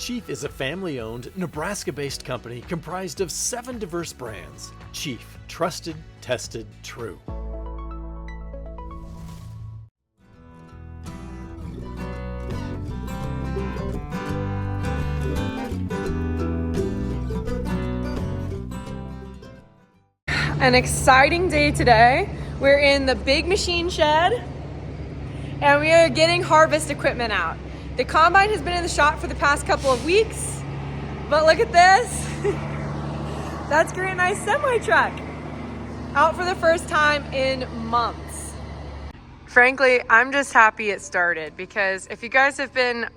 Chief is a family-owned, Nebraska-based company comprised of 7 diverse brands. Chief, trusted, tested, true. An exciting day today. We're in the big machine shed and we are getting harvest equipment out. The combine has been in the shop for the past couple of weeks, but look at this. That's Grant and I's semi truck out for the first time in months. Frankly, I'm just happy it started, because if you guys have been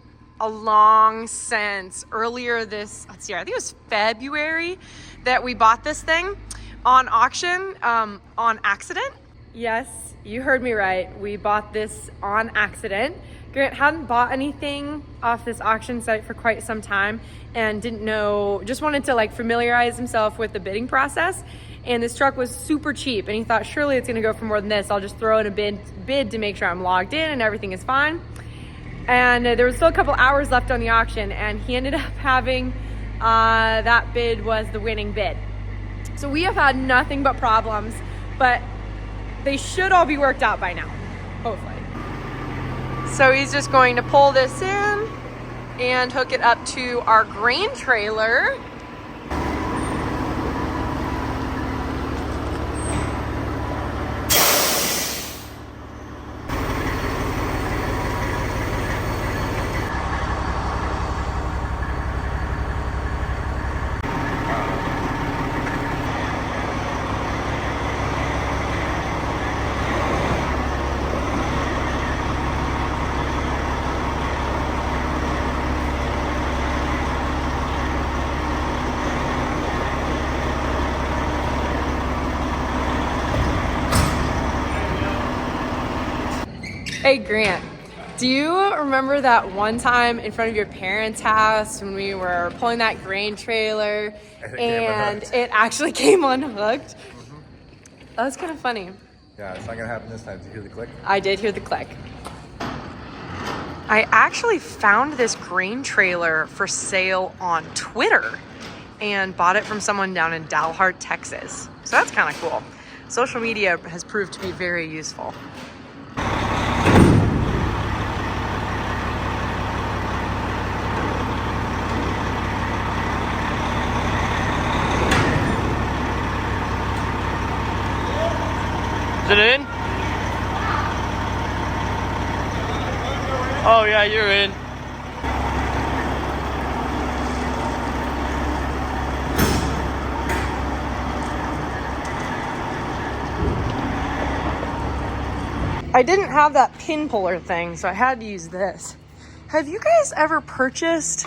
along since earlier this, let's see, I think it was February that we bought this thing on auction, on accident. Yes, you heard me right. We bought this on accident. Grant hadn't bought anything off this auction site for quite some time and didn't know, just wanted to like familiarize himself with the bidding process. And this truck was super cheap and he thought, surely it's gonna go for more than this. I'll just throw in a bid to make sure I'm logged in and everything is fine. And there was still a couple hours left on the auction and he ended up having, that bid was the winning bid. So we have had nothing but problems, but they should all be worked out by now, hopefully. So he's just going to pull this in and hook it up to our grain trailer. Hey Grant, do you remember that one time in front of your parents' house when we were pulling that grain trailer and it actually came unhooked? Mm-hmm. That was kind of funny. Yeah, it's not gonna happen this time. Did you hear the click? I did hear the click. I actually found this grain trailer for sale on Twitter and bought it from someone down in Dalhart, Texas. So that's kind of cool. Social media has proved to be very useful. Is it in? Oh yeah, you're in. I didn't have that pin puller thing, so I had to use this. Have you guys ever purchased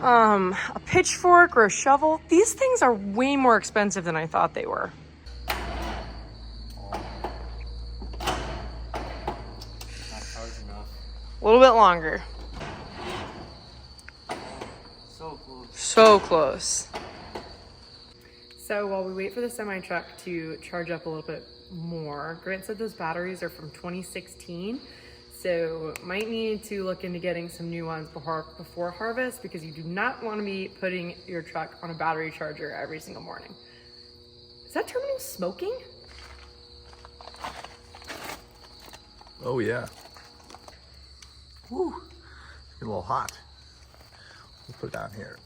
a pitchfork or a shovel? These things are way more expensive than I thought they were. A little bit longer. So close. So close. So while we wait for the semi truck to charge up a little bit more, Grant said those batteries are from 2016. So might need to look into getting some new ones before harvest, because you do not want to be putting your truck on a battery charger every single morning. Is that terminal smoking? Oh yeah. Woo, it's a little hot. We'll put it down here.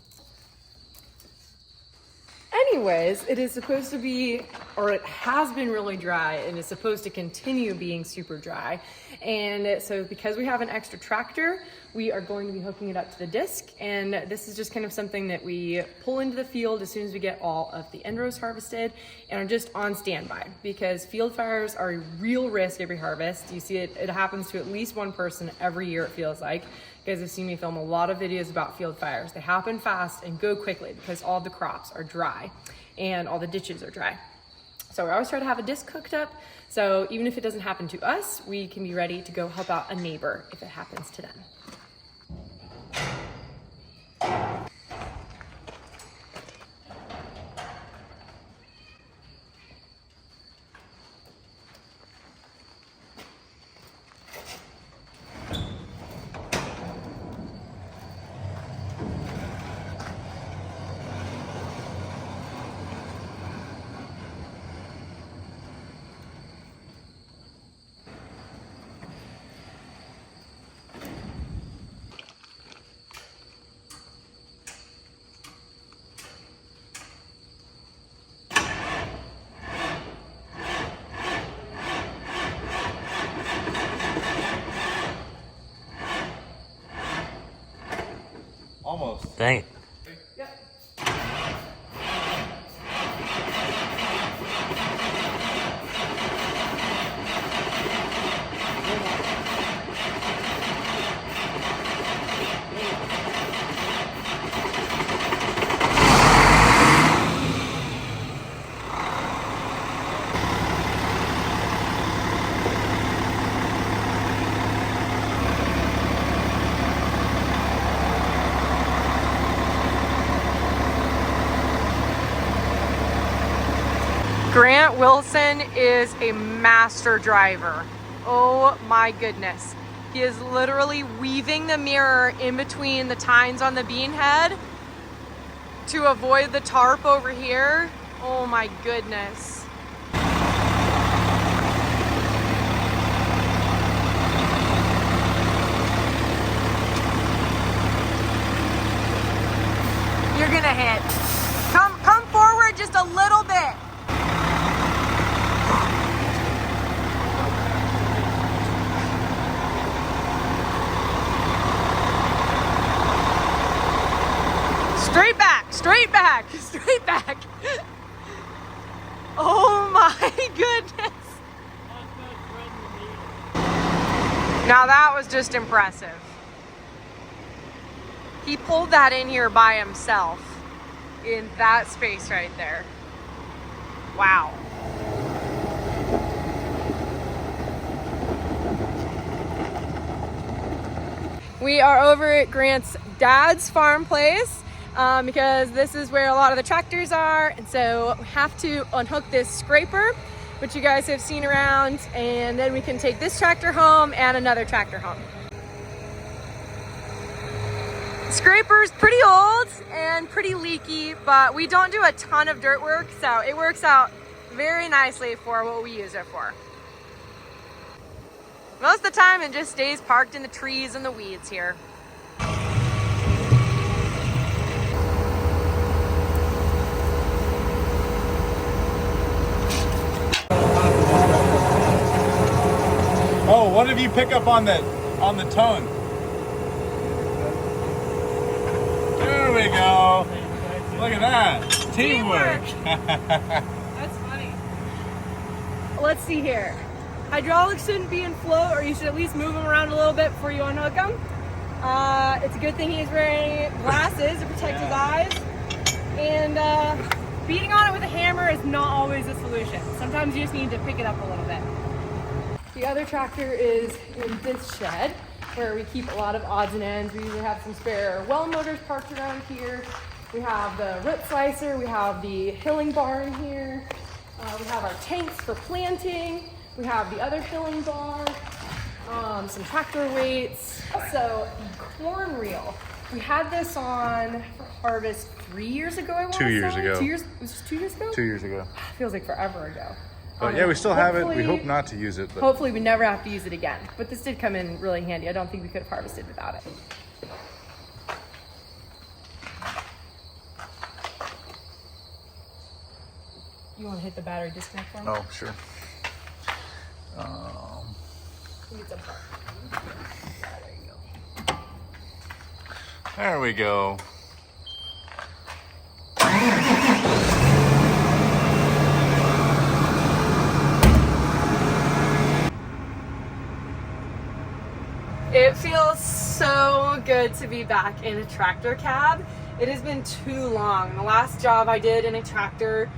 Anyways, it is supposed to be, or it has been really dry and is supposed to continue being super dry. And so because we have an extra tractor, we are going to be hooking it up to the disc. And this is just kind of something that we pull into the field as soon as we get all of the end rows harvested and are just on standby, because field fires are a real risk every harvest. You see it happens to at least one person every year, it feels like. You guys have seen me film a lot of videos about field fires. They happen fast and go quickly because all the crops are dry and all the ditches are dry. So we always try to have a disc hooked up, so even if it doesn't happen to us, we can be ready to go help out a neighbor if it happens to them. Almost. Dang it. Grant Wilson is a master driver. Oh my goodness. He is literally weaving the mirror in between the tines on the bean head to avoid the tarp over here. Oh my goodness. You're gonna hit. Come forward just a little bit. Straight back, straight back, straight back. Oh my goodness. Now that was just impressive. He pulled that in here by himself in that space right there. Wow. We are over at Grant's dad's farm place. Because this is where a lot of the tractors are, and so we have to unhook this scraper, which you guys have seen around, and then we can take this tractor home and another tractor home. The scraper's pretty old and pretty leaky, but we don't do a ton of dirt work, so it works out very nicely for what we use it for. Most of the time it just stays parked in the trees and the weeds here. Oh, what if you pick up on the tone? There we go. Look at that. Teamwork. That's funny. Let's see here. Hydraulics shouldn't be in float, or you should at least move them around a little bit before you unhook them. It's a good thing he's wearing glasses to protect his eyes. And beating on it with a hammer is not always a solution. Sometimes you just need to pick it up a little bit. The other tractor is in this shed where we keep a lot of odds and ends. We usually have some spare well motors parked around here. We have the root slicer, we have the hilling bar in here. We have our tanks for planting. We have the other filling bar, some tractor weights. Also, the corn reel. We had this on for harvest 3 years ago, I want to say. 2 years ago. 2 years? Was this 2 years ago? 2 years ago. Feels like forever ago. But yeah, we still have it. We hope not to use it. But hopefully we never have to use it again. But this did come in really handy. I don't think we could have harvested without it. You want to hit the battery disconnect for me? oh, sure. There we go. It feels so good to be back in a tractor cab. It has been too long. The last job I did in a tractor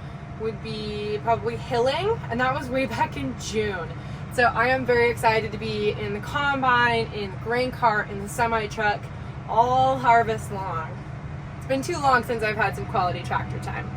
would be probably hilling, and that was way back in June. So I am very excited to be in the combine, in the grain cart, in the semi truck, all harvest long. It's been too long since I've had some quality tractor time.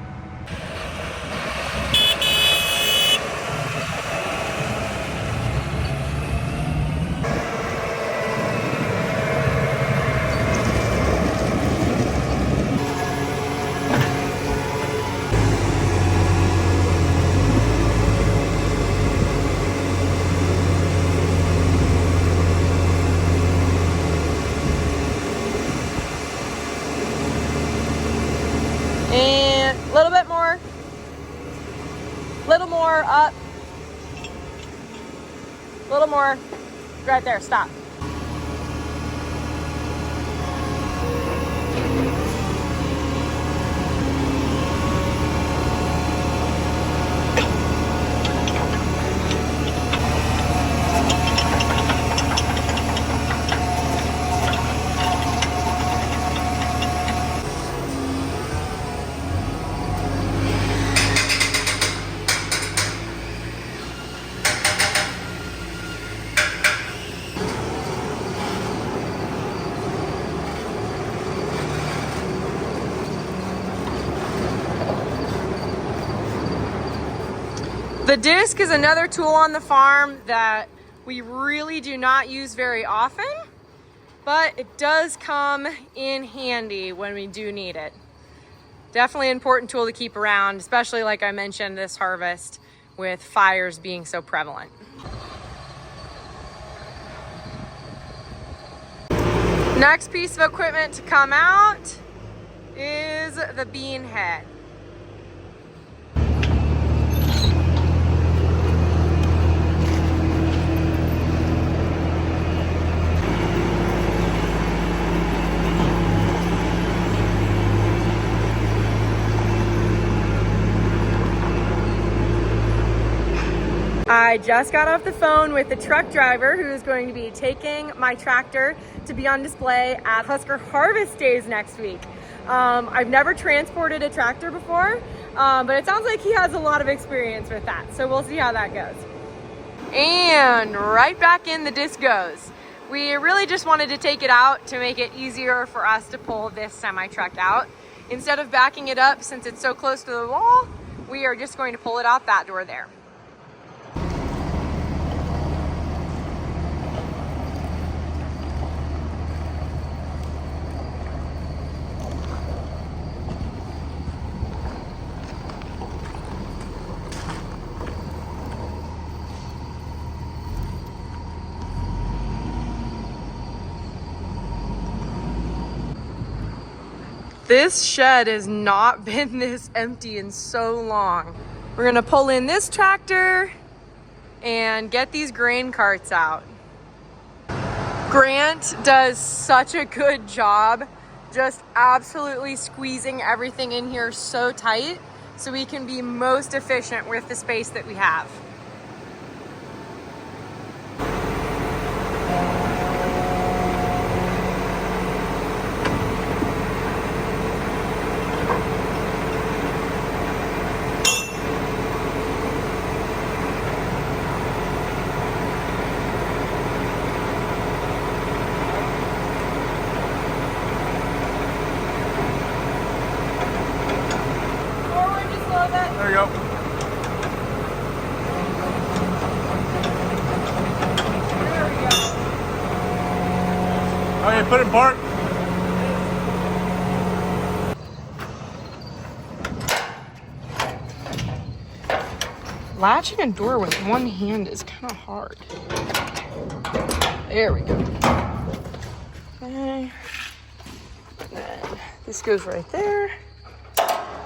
And a little bit more. Little more up. A little more. Right there, stop. The disc is another tool on the farm that we really do not use very often, but it does come in handy when we do need it. Definitely an important tool to keep around, especially like I mentioned this harvest with fires being so prevalent. Next piece of equipment to come out is the bean head. I just got off the phone with the truck driver who is going to be taking my tractor to be on display at Husker Harvest Days next week. I've never transported a tractor before, but it sounds like he has a lot of experience with that. So we'll see how that goes. And right back in the disc goes. We really just wanted to take it out to make it easier for us to pull this semi-truck out. Instead of backing it up, since it's so close to the wall, we are just going to pull it out that door there. This shed has not been this empty in so long. We're gonna pull in this tractor and get these grain carts out. Grant does such a good job just absolutely squeezing everything in here so tight so we can be most efficient with the space that we have. There you go. There we go. Oh, yeah, put it in park. Latching a door with one hand is kind of hard. There we go. Okay. And then this goes right there.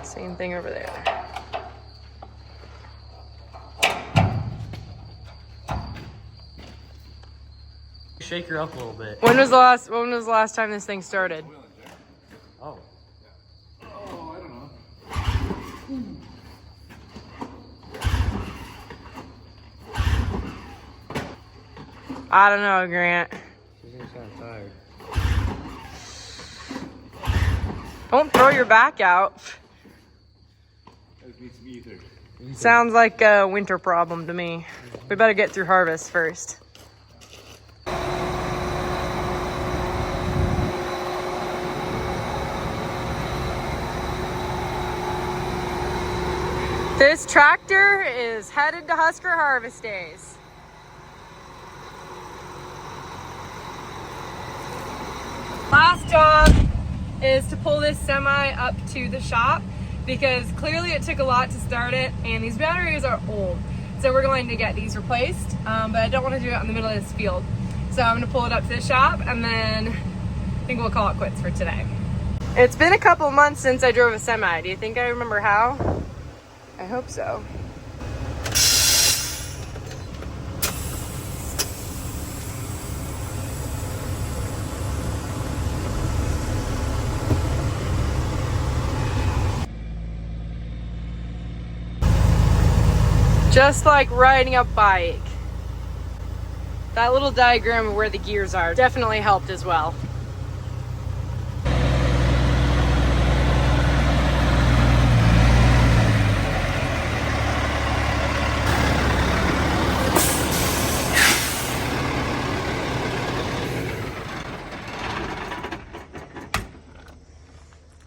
Same thing over there. Shake her up a little bit. When was the last time this thing started? Oh. Oh, I don't know. I don't know, Grant. She's gonna sound tired. Don't throw your back out. That needs some ether. Sounds like a winter problem to me. We better get through harvest first. This tractor is headed to Husker Harvest Days. Last job is to pull this semi up to the shop because clearly it took a lot to start it and these batteries are old. So we're going to get these replaced, but I don't want to do it in the middle of this field. So I'm going to pull it up to the shop and then I think we'll call it quits for today. It's been a couple months since I drove a semi. Do you think I remember how? I hope so. Just like riding a bike. That little diagram of where the gears are definitely helped as well.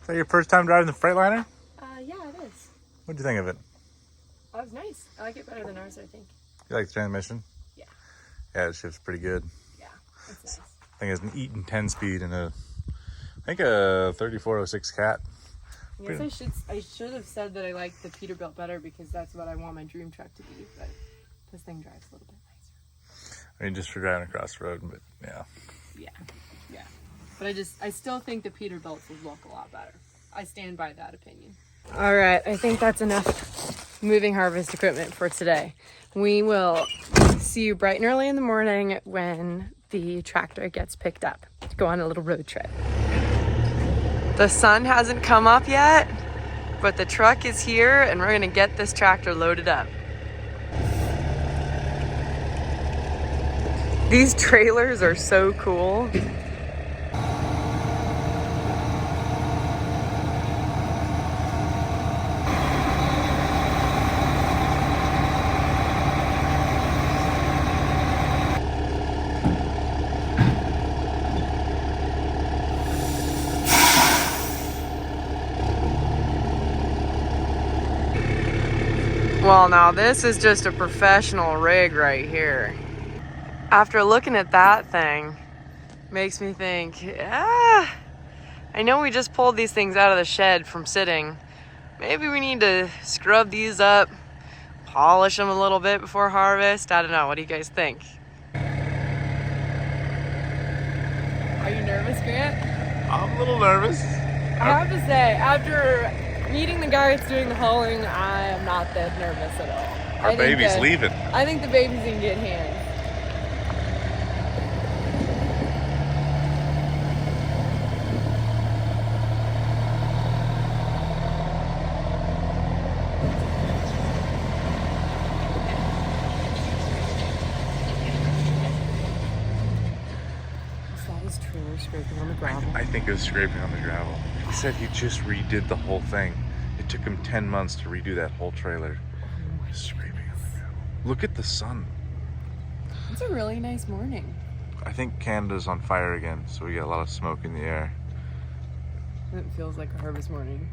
Is that your first time driving the Freightliner? Yeah, it is. What'd you think of it? That was nice. I like it better than ours, I think. You like the transmission? Yeah. Yeah, it shifts pretty good. Yeah, it's nice. I think it's an Eaton 10-speed and I think a 3406 Cat. I guess I should have said that I like the Peterbilt better because that's what I want my dream truck to be, but this thing drives a little bit nicer. I mean, just for driving across the road, but yeah. Yeah. But I still think the Peterbilt would look a lot better. I stand by that opinion. All right, I think that's enough moving harvest equipment for today. We will see you bright and early in the morning when the tractor gets picked up to go on a little road trip. The sun hasn't come up yet, but the truck is here and we're gonna get this tractor loaded up. These trailers are so cool. Well, now this is just a professional rig right here. After looking at that thing, makes me think, I know we just pulled these things out of the shed from sitting. Maybe we need to scrub these up, polish them a little bit before harvest. I don't know, what do you guys think? Are you nervous, Grant? I'm a little nervous. I have to say, after meeting the guy that's doing the hauling, I am not that nervous at all. Our baby's leaving. I think the baby's in good hands. Scraping on the gravel. I think it was scraping on the gravel. He said he just redid the whole thing. It took him 10 months to redo that whole trailer. Scraping on the gravel. Look at the sun. It's a really nice morning. I think Canada's on fire again, so we got a lot of smoke in the air. It feels like a harvest morning.